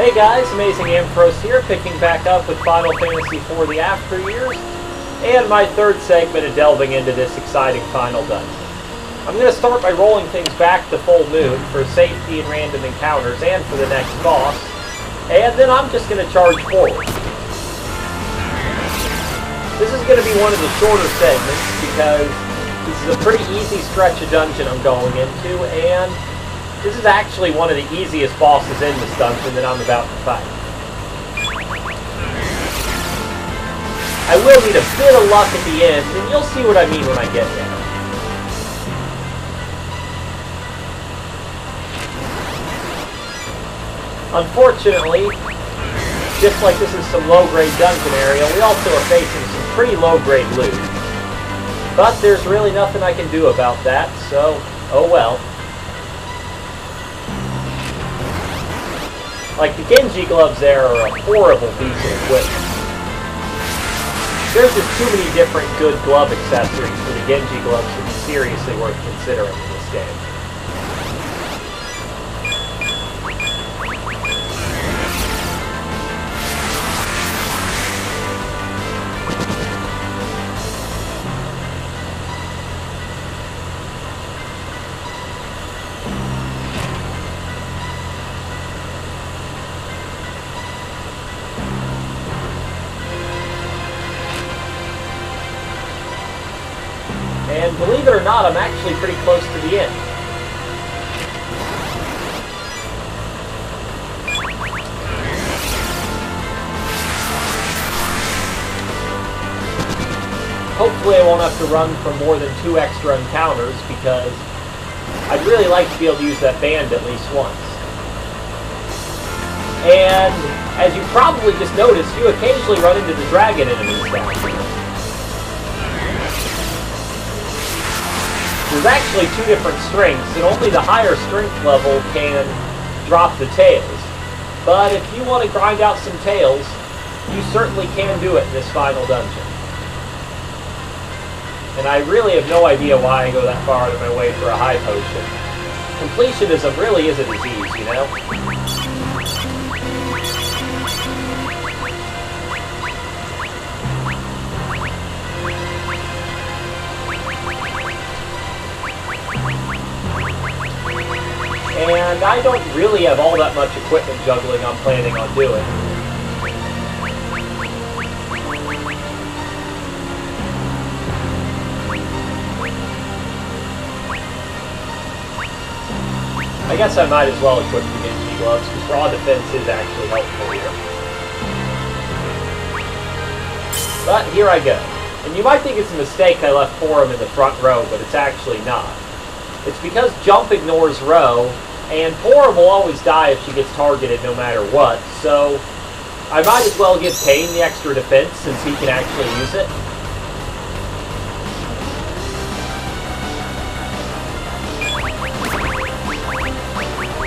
Hey guys, Amazing Ampharos here, picking back up with Final Fantasy IV The After Years, and my third segment of delving into this exciting final dungeon. I'm going to start by rolling things back to full moon for safety and random encounters and for the next boss, and then I'm just going to charge forward. This is going to be one of the shorter segments because this is a pretty easy stretch of dungeon I'm going into, and this is actually one of the easiest bosses in this dungeon that I'm about to fight. I will need a bit of luck at the end, and you'll see what I mean when I get there. Unfortunately, just like this is some low-grade dungeon area, we also are facing some pretty low-grade loot. But there's really nothing I can do about that, so oh well. Like, the Genji gloves there are a horrible piece of equipment. There's just too many different good glove accessories for the Genji gloves to be seriously worth considering in this game. And believe it or not, I'm actually pretty close to the end. Hopefully I won't have to run for more than 2 extra encounters because I'd really like to be able to use that band at least once. And as you probably just noticed, you occasionally run into the dragon enemies down here. There's actually 2 different strengths, and only the higher strength level can drop the tails. But if you want to grind out some tails, you certainly can do it in this final dungeon. And I really have no idea why I go that far out of my way for a high potion. Completionism really is a disease, you know? And I don't really have all that much equipment juggling I'm planning on doing. I guess I might as well equip the Genji gloves, because raw defense is actually helpful here. But here I go. And you might think it's a mistake I left Forum in the front row, but it's actually not. It's because jump ignores row, and Forum will always die if she gets targeted no matter what, so I might as well give Kane the extra defense since he can actually use it.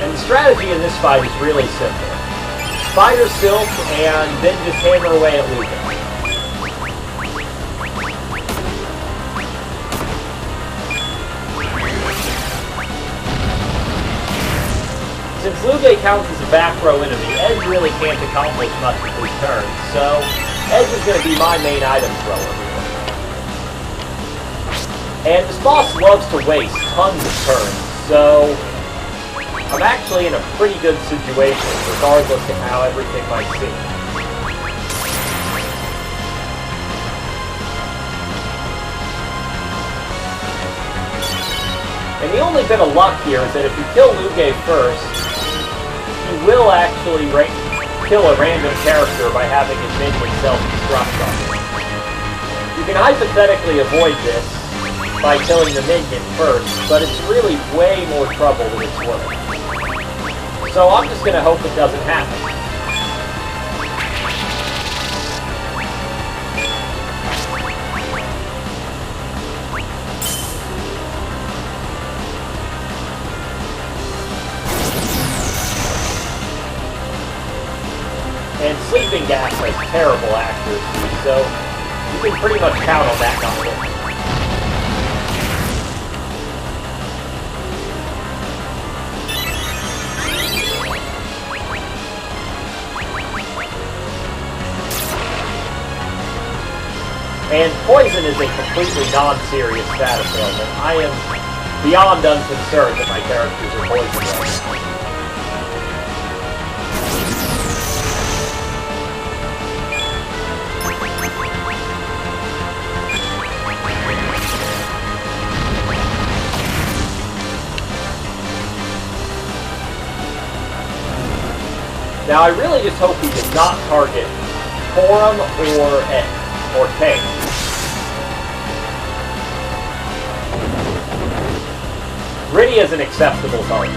And the strategy in this fight is really simple. Spider Silk, and then just hammer away at Lugae. Since Lugae counts as a back row enemy, Edge really can't accomplish much with his turn, so Edge is going to be my main item thrower here. And this boss loves to waste tons of turns, so I'm actually in a pretty good situation, regardless of how everything might seem. And the only bit of luck here is that if you kill Lugae first, he will actually kill a random character by having his minion self-destruct on him. You can hypothetically avoid this by killing the minion first, but it's really way more trouble than it's worth. So I'm just going to hope it doesn't happen. And Sleeping Gas has terrible accuracy, so you can pretty much count on that not working. And poison is a completely non-serious status ailment. I am beyond unconcerned that my characters are poisonous. Now, I really just hope he does not target Forum or Tank. Rydia is an acceptable target.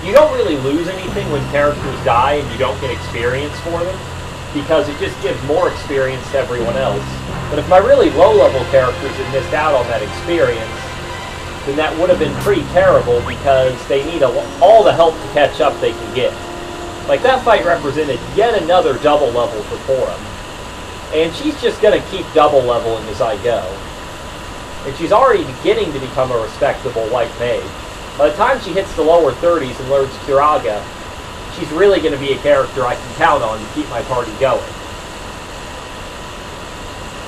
You don't really lose anything when characters die and you don't get experience for them, because it just gives more experience to everyone else. But if my really low-level characters had missed out on that experience, then that would have been pretty terrible, because they need all the help to catch up they can get. Like, that fight represented yet another double level for Forum. And she's just going to keep double leveling as I go. And she's already beginning to become a respectable white mage. By the time she hits the lower 30s and learns Curaga, she's really going to be a character I can count on to keep my party going.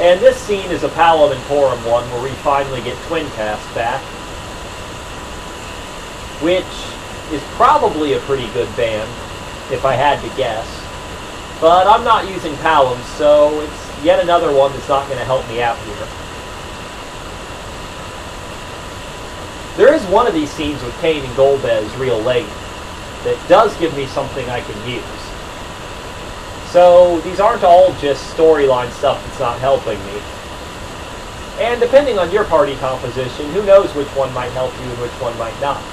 And this scene is a Paladin Forum one where we finally get Twin Cast back, which is probably a pretty good band, if I had to guess. But I'm not using Palams, so it's yet another one that's not going to help me out here. There is one of these scenes with Kane and Golbez real late that does give me something I can use. So these aren't all just storyline stuff that's not helping me. And depending on your party composition, who knows which one might help you and which one might not.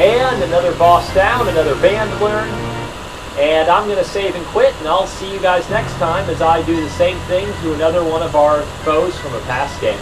And another boss down, another band learned. And I'm going to save and quit, and I'll see you guys next time as I do the same thing to another one of our foes from a past game.